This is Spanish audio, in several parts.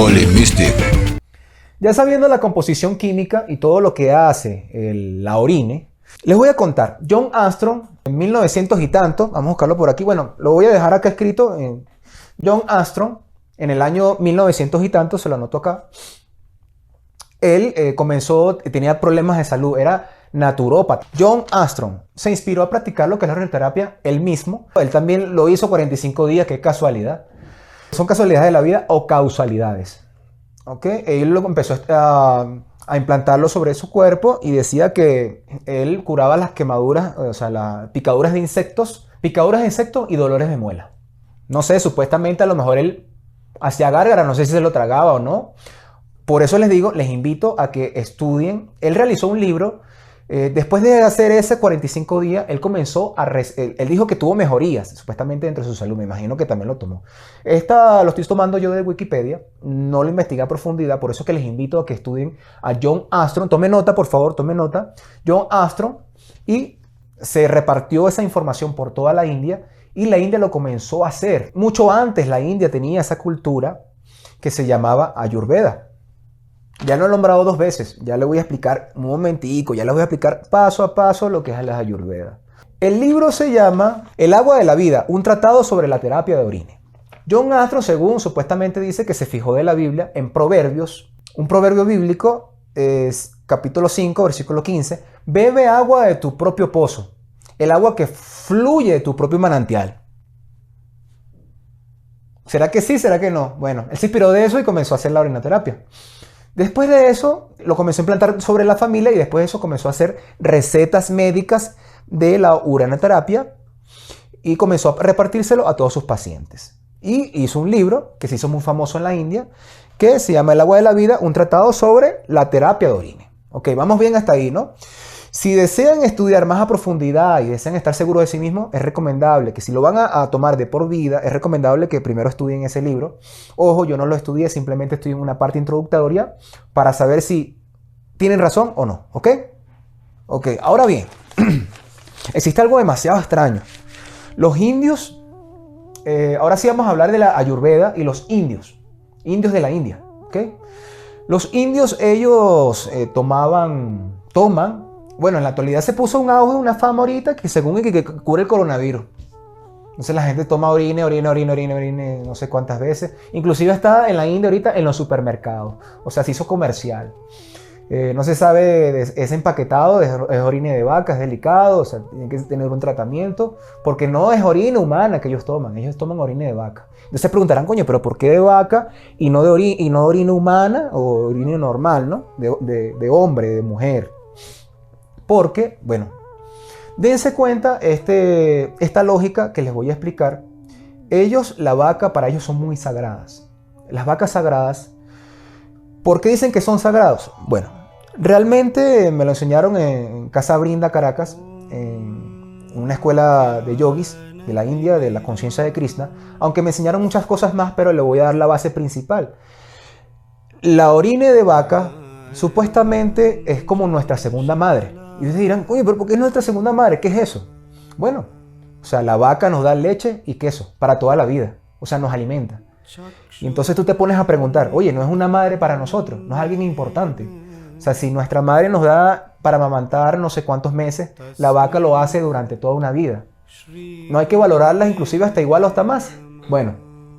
Holy Mystic. Ya sabiendo la composición química y todo lo que hace la orine, les voy a contar. John Armstrong, en 1900 y tanto, vamos a buscarlo por aquí, bueno, lo voy a dejar acá escrito. John Armstrong, en el año 1900 y tanto, se lo anoto acá, él tenía problemas de salud, era naturópata. John Armstrong se inspiró a practicar lo que es la radioterapia él mismo. Él también lo hizo 45 días, qué casualidad. Son casualidades de la vida o causalidades. ¿Okay? Él empezó a implantarlo sobre su cuerpo y decía que él curaba las quemaduras, o sea, las picaduras de insectos y dolores de muela. No sé, supuestamente a lo mejor él hacía gárgara, no sé si se lo tragaba o no. Por eso les digo, les invito a que estudien. Él realizó un libro. Después de hacer ese 45 días, él dijo que tuvo mejorías, supuestamente dentro de su salud. Me imagino que también lo tomó. Lo estoy tomando yo de Wikipedia. No lo investigué a profundidad. Por eso que les invito a que estudien a John Armstrong. Tome nota, por favor, tome nota. John Armstrong. Y se repartió esa información por toda la India. Y la India lo comenzó a hacer. Mucho antes la India tenía esa cultura que se llamaba Ayurveda. Ya lo he nombrado 2 veces, ya le voy a explicar un momentico, ya les voy a explicar paso a paso lo que es la Ayurveda. El libro se llama El agua de la vida, un tratado sobre la terapia de orine. John Armstrong, según supuestamente dice que se fijó de la Biblia en Proverbios, un proverbio bíblico, es capítulo 5, versículo 15, bebe agua de tu propio pozo, el agua que fluye de tu propio manantial. ¿Será que sí? ¿Será que no? Bueno, él se inspiró de eso y comenzó a hacer la orinoterapia. Después de eso, lo comenzó a implantar sobre la familia y después de eso comenzó a hacer recetas médicas de la urinoterapia y comenzó a repartírselo a todos sus pacientes. Y hizo un libro que se hizo muy famoso en la India que se llama El agua de la vida, un tratado sobre la terapia de orine. Ok, vamos bien hasta ahí, ¿no? Si desean estudiar más a profundidad y desean estar seguros de sí mismos, es recomendable que si lo van a tomar de por vida, es recomendable que primero estudien ese libro. Ojo, yo no lo estudié, simplemente estudié en una parte introductoria para saber si tienen razón o no, ¿ok? Ok, ahora bien, existe algo demasiado extraño. Los indios, ahora sí vamos a hablar de la Ayurveda y los indios de la India, ¿ok? Los indios, ellos toman. Bueno, en la actualidad se puso un auge, una fama ahorita que según que cura el coronavirus. Entonces la gente toma orine, no sé cuántas veces. Inclusive está en la India ahorita en los supermercados. O sea, se hizo comercial. No se sabe, es empaquetado, es orine de vaca, es delicado, o sea, tiene que tener un tratamiento. Porque no es orina humana que ellos toman orine de vaca. Entonces se preguntarán, coño, ¿pero por qué de vaca y no de orina humana o orina normal, ¿no? De hombre, de mujer. Porque, bueno, dense cuenta esta lógica que les voy a explicar. La vaca para ellos son muy sagradas. Las vacas sagradas, ¿por qué dicen que son sagrados? Bueno, realmente me lo enseñaron en Casa Brinda, Caracas, en una escuela de yogis de la India, de la conciencia de Krishna, aunque me enseñaron muchas cosas más, pero le voy a dar la base principal. La orina de vaca supuestamente es como nuestra segunda madre. Y ustedes dirán, oye, pero ¿por qué es nuestra segunda madre? ¿Qué es eso? Bueno, o sea, la vaca nos da leche y queso para toda la vida. O sea, nos alimenta. Y entonces tú te pones a preguntar, oye, ¿no es una madre para nosotros? ¿No es alguien importante? O sea, si nuestra madre nos da para amamantar no sé cuántos meses, la vaca lo hace durante toda una vida. ¿No hay que valorarlas inclusive hasta igual o hasta más? Bueno,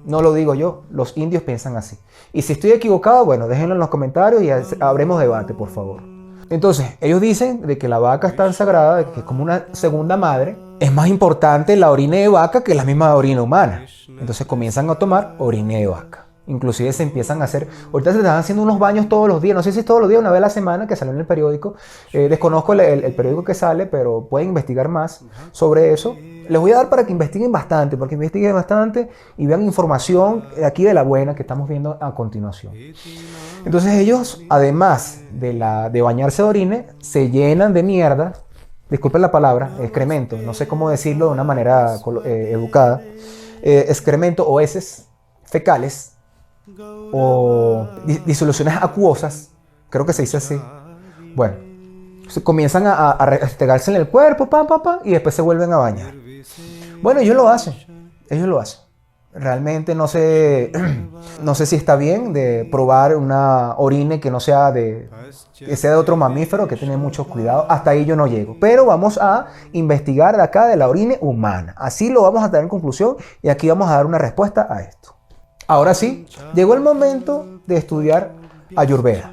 no lo digo yo, los indios piensan así. Y si estoy equivocado, bueno, déjenlo en los comentarios y habremos debate, por favor. Entonces, ellos dicen de que la vaca es tan sagrada, de que es como una segunda madre. Es más importante la orina de vaca que la misma orina humana. Entonces comienzan a tomar orina de vaca. Inclusive se empiezan a hacer, ahorita se están haciendo unos baños todos los días, no sé si es todos los días, una vez a la semana, que salió en el periódico. Desconozco el periódico que sale, pero pueden investigar más sobre eso. Les voy a dar para que investiguen bastante, y vean información aquí de la buena que estamos viendo a continuación. Entonces ellos, además de bañarse de orine, se llenan de mierda, disculpen la palabra, excremento, no sé cómo decirlo de una manera educada, excremento o heces fecales o disoluciones acuosas, creo que se dice así. Bueno, comienzan a restregarse en el cuerpo, y después se vuelven a bañar. Bueno, ellos lo hacen. Realmente no sé, no sé si está bien de probar una orine que no sea que sea de otro mamífero, que tiene mucho cuidado. Hasta ahí yo no llego. Pero vamos a investigar de acá de la orine humana. Así lo vamos a tener en conclusión y aquí vamos a dar una respuesta a esto. Ahora sí, llegó el momento de estudiar Ayurveda.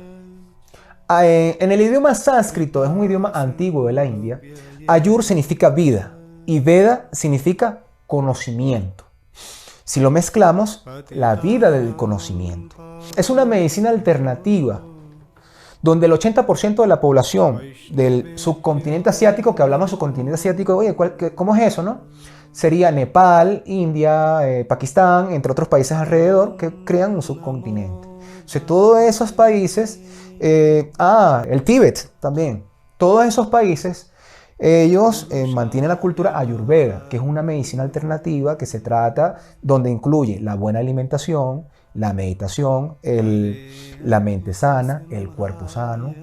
En el idioma sánscrito, es un idioma antiguo de la India, Ayur significa vida y Veda significa conocimiento. Si lo mezclamos, la vida del conocimiento. Es una medicina alternativa donde el 80% de la población del subcontinente asiático, que hablamos de subcontinente asiático, oye, ¿cómo es eso, no? Sería Nepal, India, Pakistán, entre otros países alrededor que crean un subcontinente. O sea, todos esos países, el Tíbet también, todos esos países, ellos mantienen la cultura ayurveda, que es una medicina alternativa que se trata, donde incluye la buena alimentación, la meditación, la mente sana, el cuerpo sano.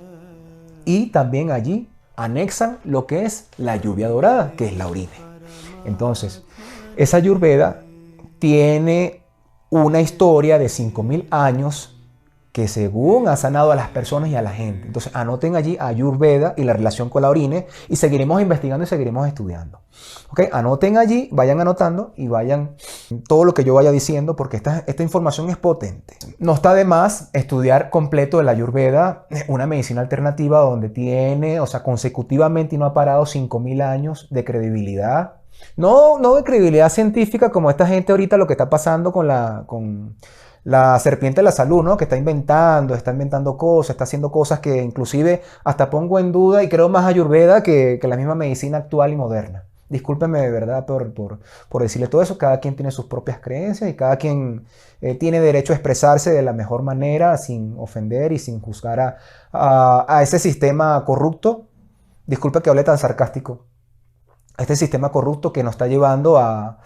Y también allí anexan lo que es la lluvia dorada, que es la orina. Entonces, esa ayurveda tiene una historia de 5000 años que según ha sanado a las personas y a la gente. Entonces anoten allí Ayurveda y la relación con la orina y seguiremos investigando y seguiremos estudiando. ¿Ok? Anoten allí, vayan anotando y vayan todo lo que yo vaya diciendo porque esta información es potente. No está de más estudiar completo el Ayurveda, una medicina alternativa donde tiene, o sea, consecutivamente y no ha parado 5000 años de credibilidad. No de credibilidad científica como esta gente ahorita lo que está pasando con la serpiente de la salud, ¿no? Que está inventando cosas, está haciendo cosas que inclusive hasta pongo en duda y creo más Ayurveda que la misma medicina actual y moderna. Discúlpenme de verdad por decirle todo eso. Cada quien tiene sus propias creencias y cada quien tiene derecho a expresarse de la mejor manera sin ofender y sin juzgar a ese sistema corrupto. Disculpe que hable tan sarcástico. Este sistema corrupto que nos está llevando a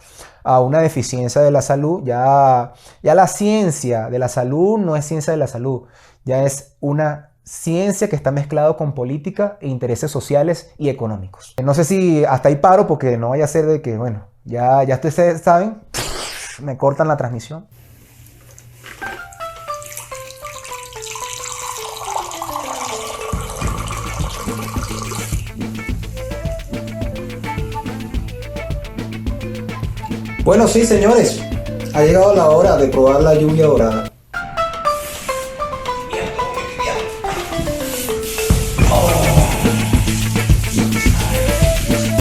una deficiencia de la salud. Ya la ciencia de la salud no es ciencia de la salud, ya es una ciencia que está mezclado con política e intereses sociales y económicos. No sé si hasta ahí paro porque no vaya a ser de que, bueno, ya ustedes saben, me cortan la transmisión. Bueno, sí, señores, ha llegado la hora de probar la lluvia dorada.